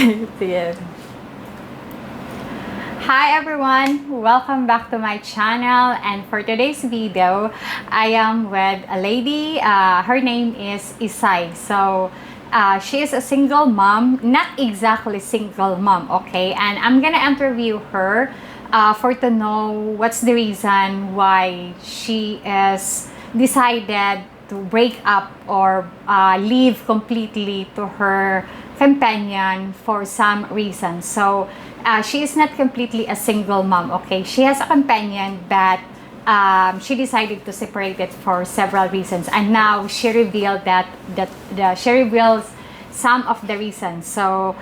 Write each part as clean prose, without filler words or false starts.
Yes. Hi everyone, welcome back to my channel, and for today's video I am with a lady. Her name is Isay. So she is a single mom, not exactly single mom, okay, and I'm gonna interview her for to know what's the reason why she is decided to break up or leave completely to her companion for some reason. So she is not completely a single mom, okay? She has a companion, but she decided to separate it for several reasons, and now she revealed she reveals some of the reasons. So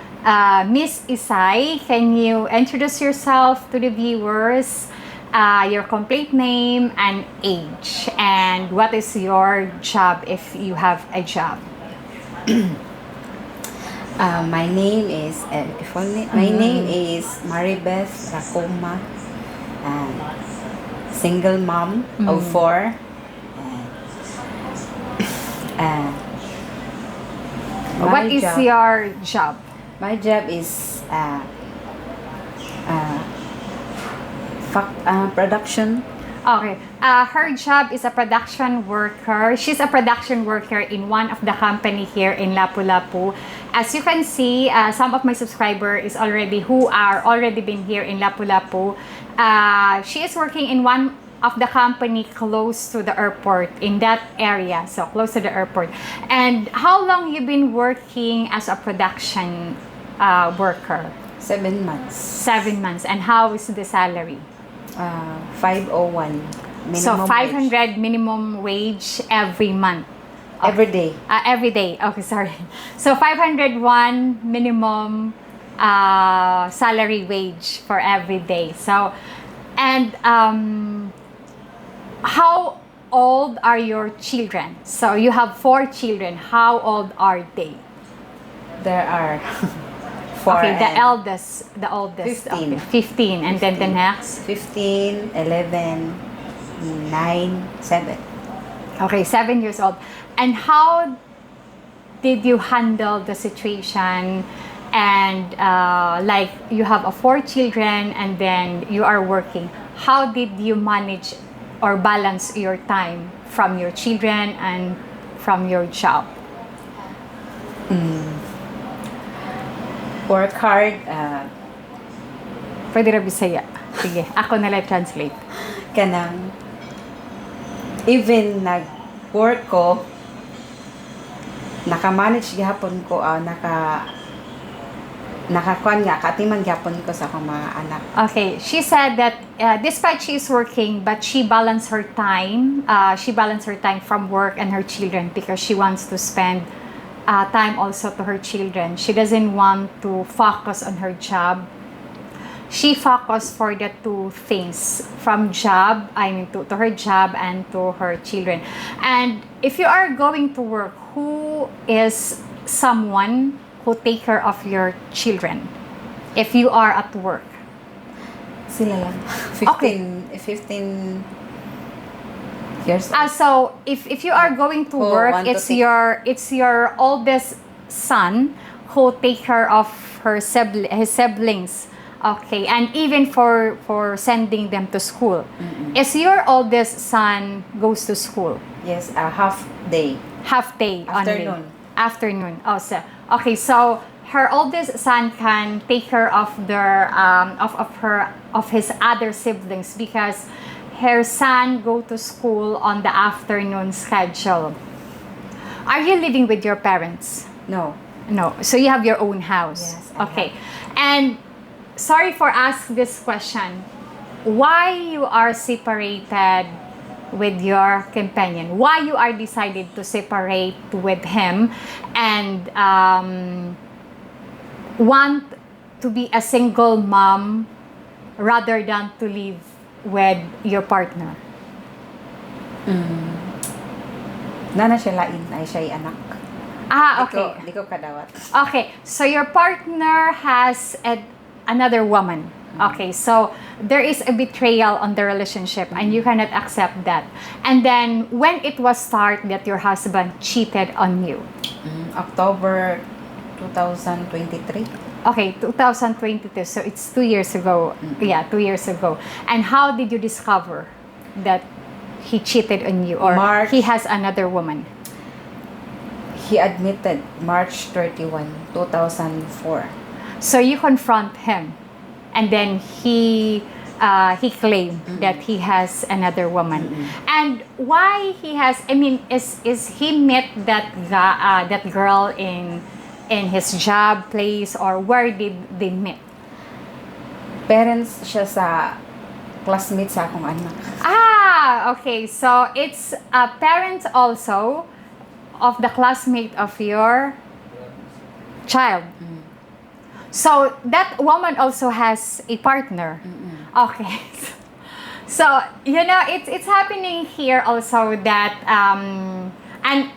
Miss Isay, can you introduce yourself to the viewers? Your complete name and age, and what is your job if you have a job? My name is my name is Maribeth Racoma, single mom of four. What is your job? My job is production. Okay. Her job is a production worker. She's a production worker in one of the company here in Lapu-Lapu. As you can see, some of my subscribers who are already been here in Lapu-Lapu. She is working in one of the company close to the airport, in that area, so close to the airport. And how long you been working as a production worker? 7 months. 7 months. And how is the salary? 501 minimum. So 500 wage. minimum wage every month. Every day. Every day. Okay, sorry. So 501 minimum salary wage for every day. So, and how old are your children? So you have 4 children. How old are they? There are 4. Okay, the oldest. 15. Okay, 15. And then the next? 15, 11, 9, 7. Okay, 7 years old. And how did you handle the situation? And like you have 4 children and then you are working. How did you manage or balance your time from your children and from your job? Work hard. Pwede ra Bisaya. Sige, ako na lang translate. Kanang even nag-work ko, naka-manage gihapon ko, nakakuan nga, katiman gihapon ko sa akong mga anak. Okay, she said that despite she is working, but she balanced her time. She balanced her time from work and her children because she wants to spend time also to her children. She doesn't want to focus on her job. She focused for the 2 things, from job, to her job and to her children. And if you are going to work, who is someone who take care of your children if you are at work? Sila lang. 15 years old. So if you are going to work, 1 to it's your oldest son who take care of his siblings. Okay, and even for sending them to school. Is your oldest son goes to school? Yes, half day. Half day only. Afternoon. Oh, so okay, so her oldest son can take care of his other siblings because her son go to school on the afternoon schedule. Are you living with your parents? No. No. So you have your own house. Yes. I Okay. And sorry for asking this question. Why you are separated with your companion? Why you are decided to separate with him and want to be a single mom rather than to live with your partner? Nana siya lain, ay siya'y anak. Okay. Di ko kadawat. Okay, so your partner has another woman. Okay, so there is a betrayal on the relationship and you cannot accept that. And then when it was start that your husband cheated on you? October 2023. Okay, 2022. So it's 2 years ago. Yeah, 2 years ago. And how did you discover that he cheated on you or March. he has another woman? He admitted March 31, 2004. So you confront him, and then he claimed that he has another woman. And why he has? I mean, is he met that girl in his job place, or where did they meet? Parents siya sa classmate sa akong anak. Ah, okay. So it's a parent also of the classmate of your child. So that woman also has a partner. Okay. So it's happening here also that and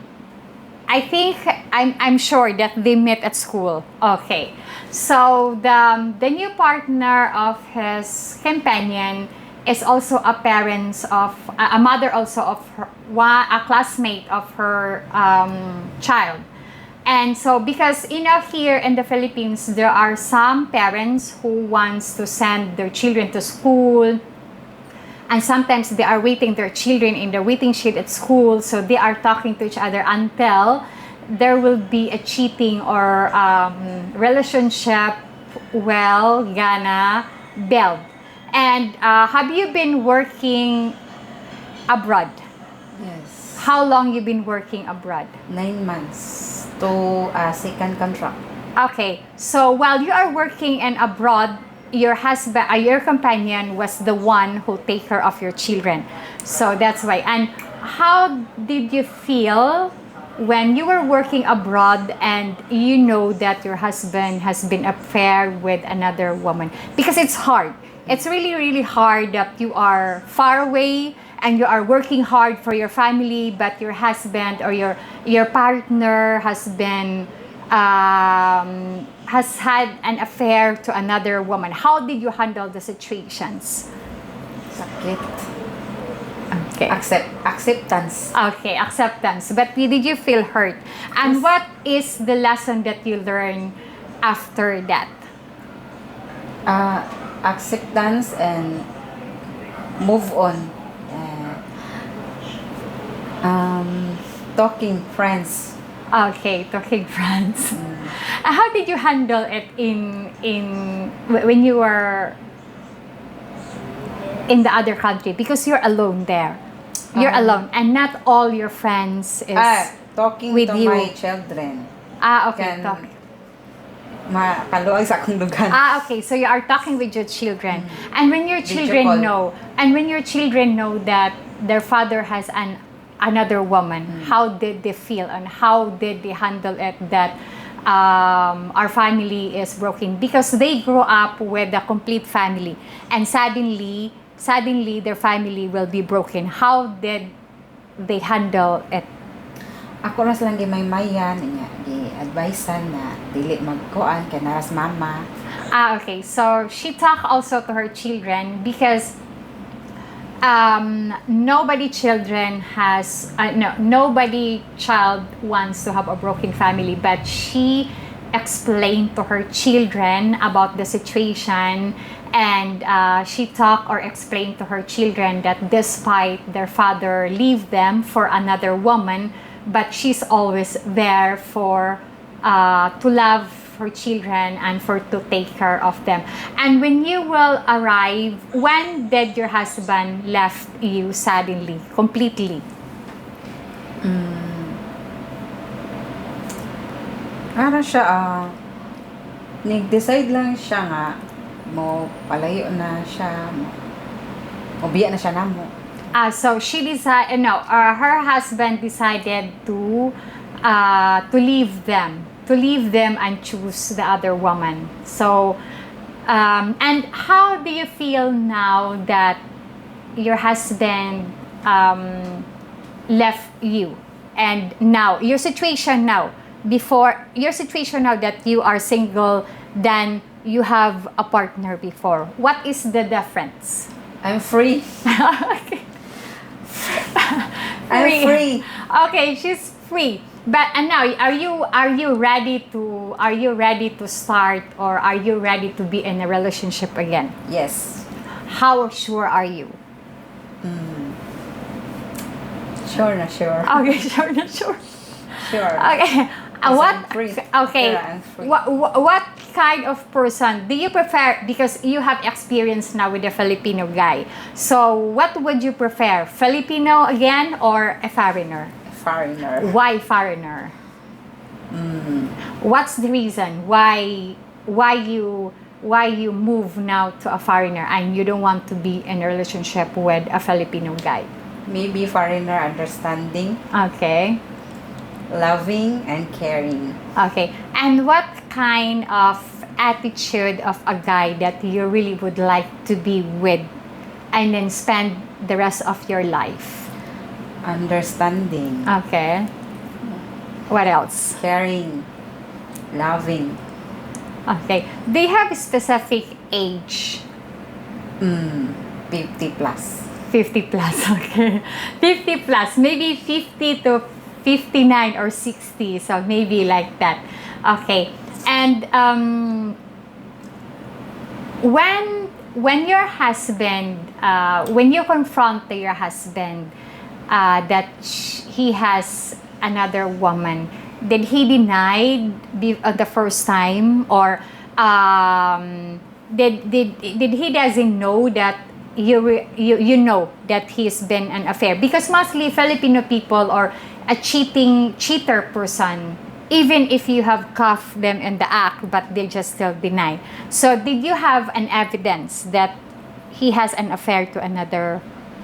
I think I'm sure that they met at school. Okay. So the new partner of his companion is also a mother also of a classmate of her child. And so because here in the Philippines there are some parents who wants to send their children to school, and sometimes they are waiting their children in the waiting shed at school, so they are talking to each other until there will be a cheating or relationship gonna build. And have you been working abroad? Yes. How long you been working abroad? 9 months to second contract. Okay, so while you are working and abroad, your husband, your companion was the one who take care of your children. So that's why. And how did you feel when you were working abroad and you know that your husband has been affair with another woman? Because it's hard. It's really, really hard that you are far away and you are working hard for your family, but your husband or your partner has been has had an affair to another woman. How did you handle the situations? Sakit. Okay. Acceptance. Okay, acceptance. But did you feel hurt? And Yes. what is the lesson that you learned after that? Acceptance and move on. Talking friends. Okay, talking friends. How did you handle it when you were in the other country? Because you're alone there. You're alone, and not all your friends is Talking with to you. my children. Okay, Can talk. makaluwag sa akong dugan. Okay, so you are talking with your children. And when your Video children call. know that their father has another woman, how did they feel and how did they handle it that our family is broken? Because they grow up with a complete family, and suddenly their family will be broken. How did they handle it? Ako ras lang gimaymayan niya, gi-advisean na dili magkuan kay naras mama. Okay. So she talked also to her children because nobody child wants to have a broken family, but she explained to her children about the situation, and she talked or explained to her children that despite their father leave them for another woman, but she's always there to love her children and to take care of them. And when you will arrive, when did your husband left you suddenly, completely? Ara siya, nag-decide lang siya nga, mo palayo na siya, mo biya na siya namo. So she decided, her husband decided to leave them and choose the other woman. So, and how do you feel now that your husband left you? And now, your situation now that you are single, then you have a partner before. What is the difference? I'm free. Okay. I'm free. Okay, she's free. But and now, are you ready to start, or are you ready to be in a relationship again? Yes. How sure are you? Sure na sure. Okay, sure, not sure. Sure. Okay. Yes, What? I'm free. Okay. Sure, I'm free. What kind of person do you prefer? Because you have experience now with a Filipino guy. So, what would you prefer? Filipino again or a foreigner? Foreigner. Why foreigner? What's the reason why you move now to a foreigner and you don't want to be in a relationship with a Filipino guy? Maybe foreigner understanding, Okay. loving, and caring. Okay. And what kind of attitude of a guy that you really would like to be with and then spend the rest of your life? Understanding, Okay. What else? caring, loving. Okay. Do you have a specific age? 50 plus. 50 plus, okay. 50 plus, maybe 50 to 59 or 60, so maybe like that. Okay. And when your husband, when you confront your husband that he has another woman, did he deny the first time, or did he doesn't know that you know that he's been an affair? Because mostly Filipino people are a cheater person, even if you have cuffed them in the act, but they just still deny. So did you have an evidence that he has an affair to another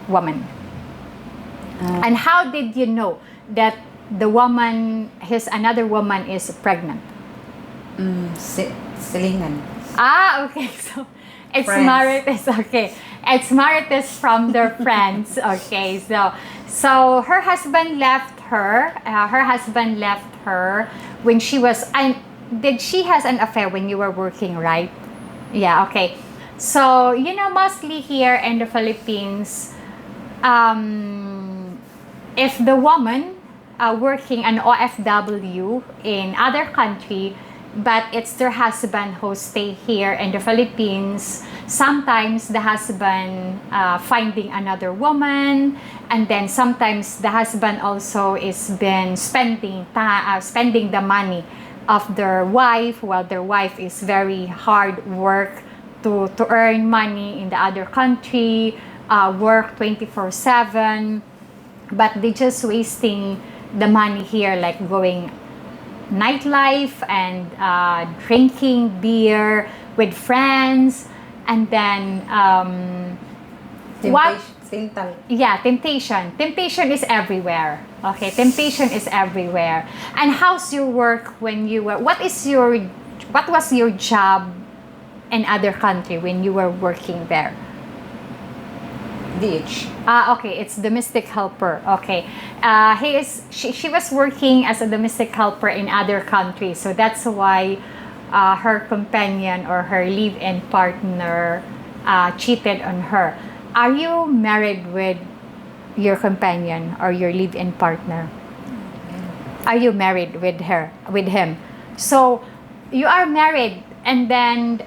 woman? And how did you know that another woman is pregnant? Silingan. Okay. So it's Friends. Marites. Okay. It's Marites from their friends. Okay. So her husband left her. Her husband left her when she was. And did she has an affair when you were working, right? Yeah. Okay. So mostly here in the Philippines, if the woman working an OFW in other country, but it's their husband who stay here in the Philippines, sometimes the husband finding another woman, and then sometimes the husband also is been spending the money of their wife, while their wife is very hard work to earn money in the other country, work 24/7, but they just wasting the money here, like going nightlife and drinking beer with friends, and then what? Temptation is everywhere. Okay, temptation is everywhere. And how's your work when you were? What was your job in other country when you were working there? DH. Okay, it's domestic helper. Okay, she was working as a domestic helper in other countries, so that's why her companion or her live-in partner cheated on her. Are you married with your companion or your live-in partner? Are you married with him? So you are married, and then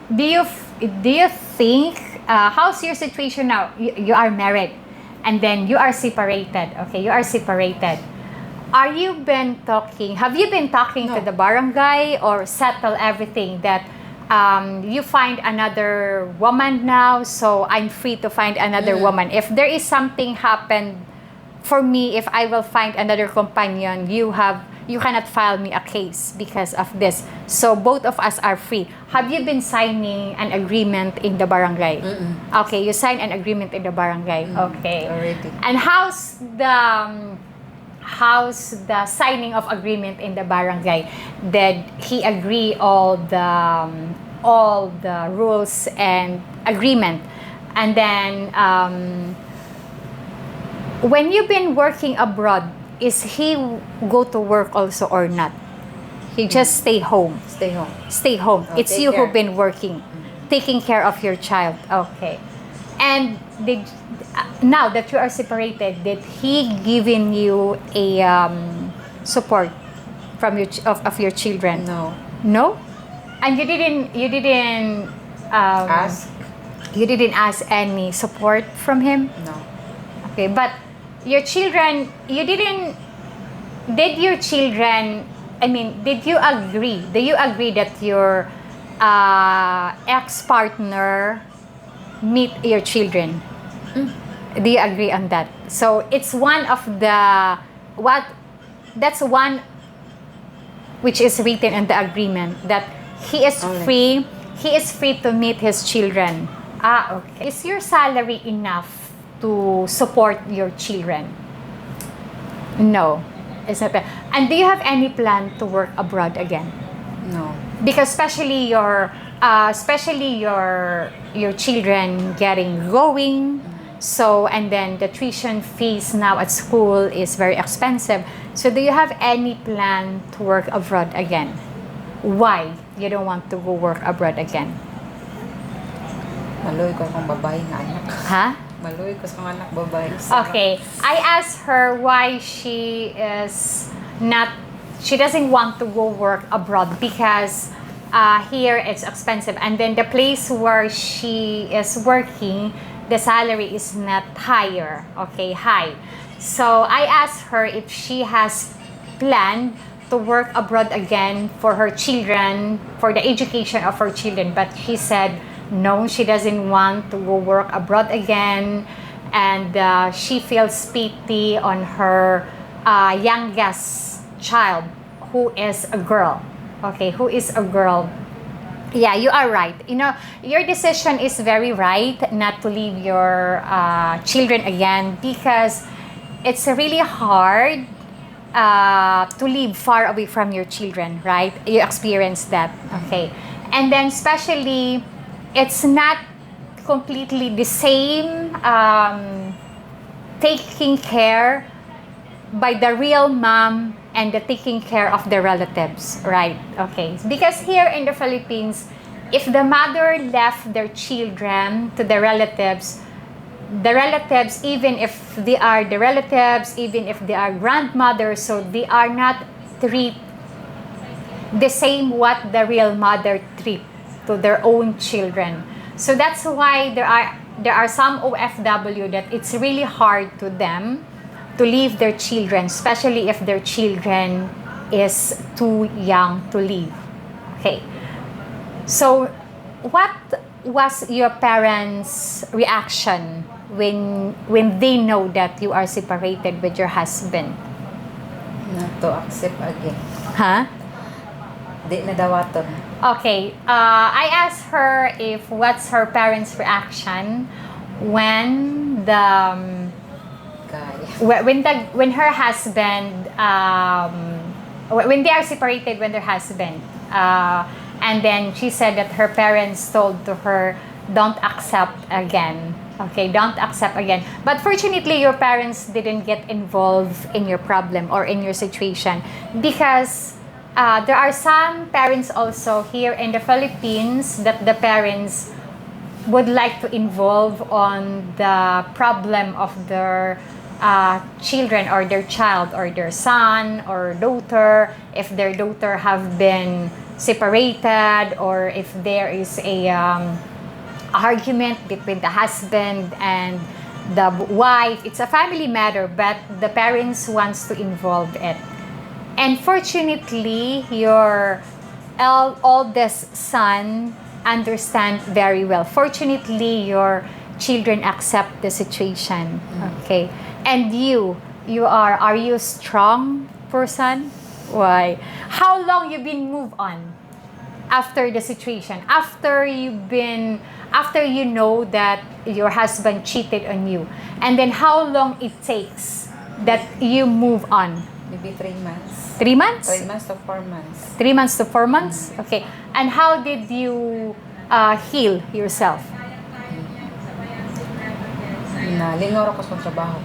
do you think how's your situation now? You are married, and then you are separated. Okay, you are separated. Have you been talking to the barangay, or settle everything that you find another woman now, so I'm free to find another woman? If there is something happened for me, if I will find another companion, you cannot file me a case because of this. So both of us are free. Have you been signing an agreement in the barangay? Okay, you signed an agreement in the barangay. Okay. Already. And how's the signing of agreement in the barangay? Did he agree all the rules and agreement? And then when you've been working abroad, is he go to work also or not? He just stay home. Stay home. Stay home. It's take you care. who've been working, taking care of your child. Okay. And now that you are separated, did he given you a support from of your children? No. No? And you didn't Ask? you didn't ask any support from him? No. Okay, but your children, you didn't, did your children, I mean, did you agree? Do you agree that your ex-partner meet your children? Do you agree on that? So it's one of the, what, that's one which is written in the agreement, that he is Only. he is free to meet his children. Ah, okay. Is your salary enough to support your children? No. It's not. And do you have any plan to work abroad again? No. Because especially your children getting going, so, and then the tuition fees now at school is very expensive. So do you have any plan to work abroad again? Why you don't want to go work abroad again? Maloy ko akong babae nga anak. Ha? Maloy ko sa anak babae. Okay, I asked her why she doesn't want to go work abroad because here it's expensive, and then the place where she is working, the salary is not higher, okay, high. So I asked her if she has planned to work abroad again for her children, for the education of her children, but she said no, she doesn't want to go work abroad again, and she feels pity on her youngest child, who is a girl. Okay, who is a girl. Yeah, you are right. You know, your decision is very right not to leave your children again, because it's really hard to live far away from your children, right? You experience that, okay? And then especially, it's not completely the same taking care by the real mom and the taking care of the relatives, right? Okay, because here in the Philippines, if the mother left their children to the relatives, even if they are the relatives, even if they are grandmothers, so they are not treat the same what the real mother treat to their own children. So that's why there are some OFW that it's really hard to them to leave their children, especially if their children is too young to leave. Okay. So what was your parents' reaction when they know that you are separated with your husband? Not to accept again. Huh? Di na dawaton. Okay. I asked her if what's her parents' reaction when when her husband when they are separated, when their husband and then she said that her parents told to her, don't accept again. Okay, don't accept again. But fortunately, your parents didn't get involved in your problem or in your situation, because there are some parents also here in the Philippines that the parents would like to involve on the problem of their children or their child or their son or daughter, if their daughter have been separated, or if there is a argument between the husband and the wife. It's a family matter, but the parents wants to involve it. And fortunately, your oldest son understand very well. Fortunately, your children accept the situation. Okay. And are you strong person? Why? How long you been move on after the situation? After you know that your husband cheated on you, and then how long it takes that you move on? Maybe 3 months. 3 months? 3 months to 4 months. 3 months to 4 months? Okay. And how did you heal yourself? Lingor ako sa trabaho.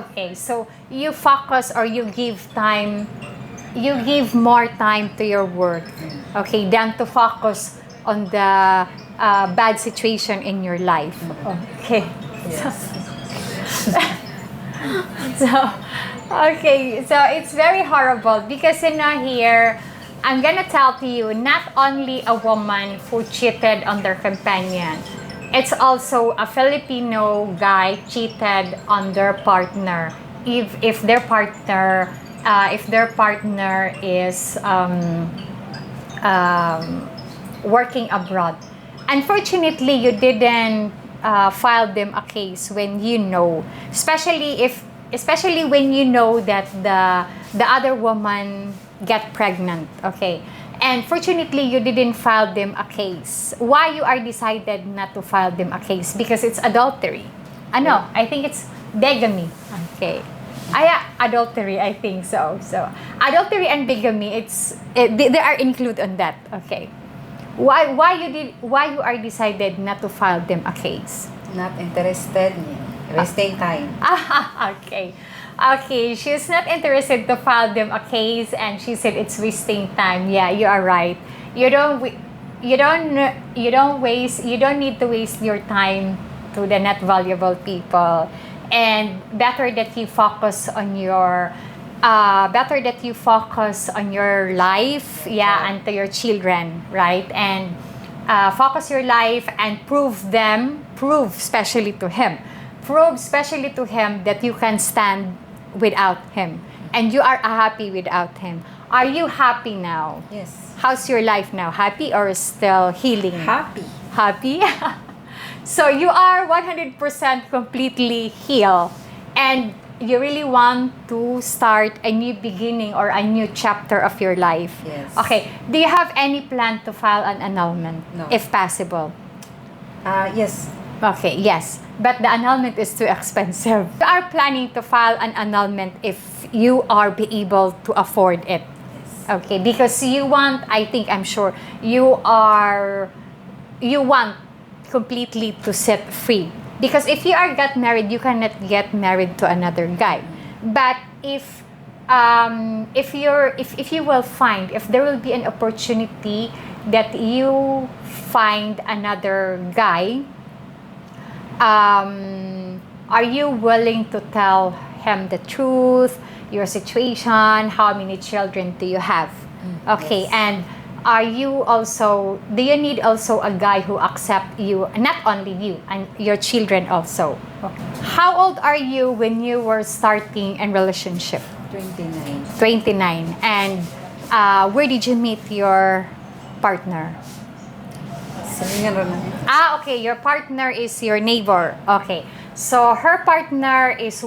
Okay. So you focus, or you give more time to your work, okay, than to focus on the bad situation in your life. Okay. Yes. So, okay, so it's very horrible because here, I'm gonna tell to you, not only a woman who cheated on their companion, it's also a Filipino guy cheated on their partner. If their partner, is working abroad. Unfortunately, you didn't file them a case when you know, especially when you know that the other woman get pregnant. Okay, and fortunately, you didn't file them a case. Why you are decided not to file them a case? Because it's adultery. Ano? I think it's bigamy. Okay. Adultery, I think so. So, adultery and bigamy, they are included on that. Okay. Why you are decided not to file them a case? Not interested. Wasting time. Okay. Okay, she's not interested to file them a case, and she said it's wasting time. Yeah, you are right. You don't wa- you don't need to waste your time to the not valuable people, and better that you focus on your life, yeah, and to your children, right? And focus your life and prove especially to him, that you can stand without him and you are happy without him. Are you happy now? Yes. How's your life now? Happy or still healing? Happy. Happy? So you are 100% completely healed, and you really want to start a new beginning or a new chapter of your life. Yes. Okay. Do you have any plan to file an annulment? No. If possible. Yes. Okay, yes. But the annulment is too expensive. You are planning to file an annulment if you are be able to afford it. Yes. Okay, because I'm sure, you want completely to set free. Because if you are get married, you cannot get married to another guy. But if you will find, if there will be an opportunity that you find another guy, are you willing to tell him the truth, your situation, how many children do you have? Okay, yes. and do you need also a guy who accept you, not only you, and your children also? Okay. How old are you when you were starting a relationship? 29. 29. And where did you meet your partner? Okay. Your partner is your neighbor. Okay. So her partner is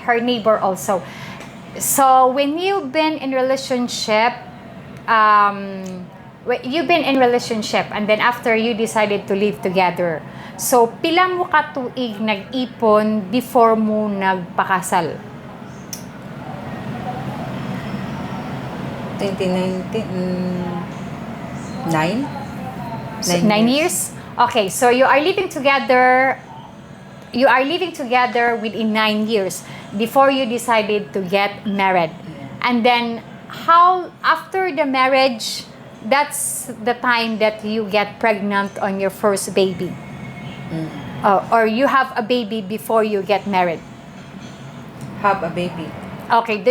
her neighbor also. So when you've been in relationship, and then after you decided to live together. So pila mo ka tuig nag-ipon before mo nagpakasal? 2019. 9 9 years? Okay, so you are living together within 9 years before you decided to get married. And then how after the marriage, that's the time that you get pregnant on your first baby. Or you have a baby before you get married. Have a baby. Okay,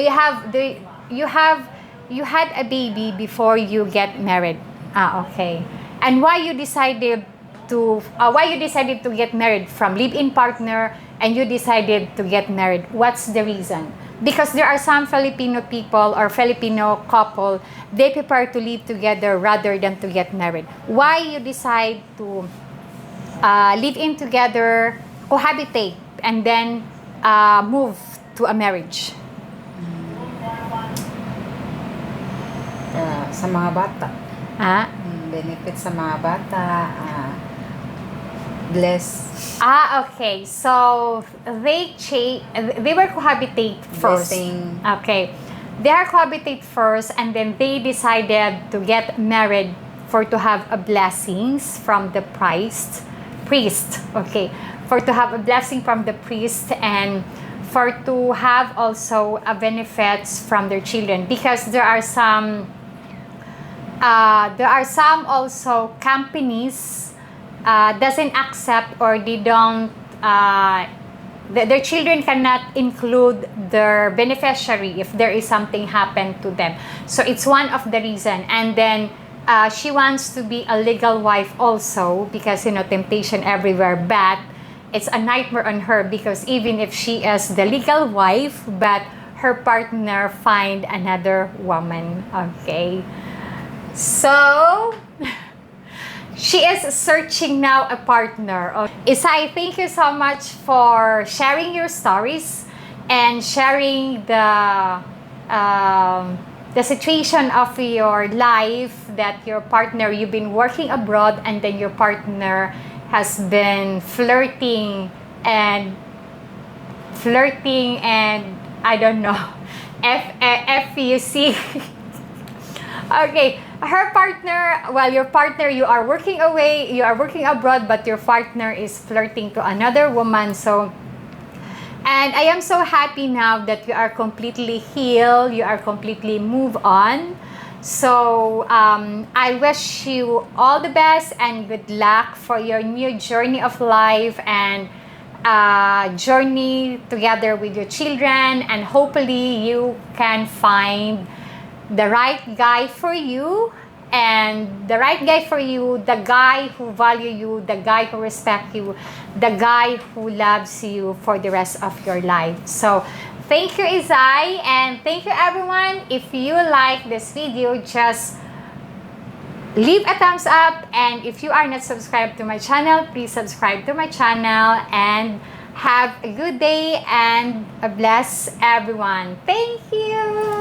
you had a baby before you get married. Okay. And why you decided to get married from live-in partner, and you decided to get married? What's the reason? Because there are some Filipino people or Filipino couple, they prefer to live together rather than to get married. Why you decide to live in together, cohabitate, and then move to a marriage? Sa mga bata. Benefit sa mga bata. Bless. Okay. So they were cohabitate first. Blessing. Okay. They are cohabitate first, and then they decided to get married to have a blessings from the priest. Okay. For to have a blessing from the priest, and for to have also a benefits from their children, because there are some also companies doesn't accept, or they don't their children cannot include their beneficiary if there is something happened to them. So it's one of the reason. And then she wants to be a legal wife also, because temptation everywhere, but it's a nightmare on her, because even if she is the legal wife, but her partner find another woman. Okay, so she is searching now a partner. Isai, thank you so much for sharing your stories and sharing the situation of your life, that your partner, you've been working abroad, and then your partner has been flirting and I don't know, FUC. Okay, her partner, well, your partner, you are working away, you are working abroad, but your partner is flirting to another woman. So, and I am so happy now that you are completely healed, you are completely moved on. So, I wish you all the best and good luck for your new journey of life, and journey together with your children, and hopefully you can find the right guy for you, and the right guy for you, the guy who value you, the guy who respect you, the guy who loves you for the rest of your life. So thank you, Isai, and thank you everyone. If you like this video, just leave a thumbs up, and if you are not subscribed to my channel, please subscribe to my channel, and have a good day and a bless everyone. Thank you.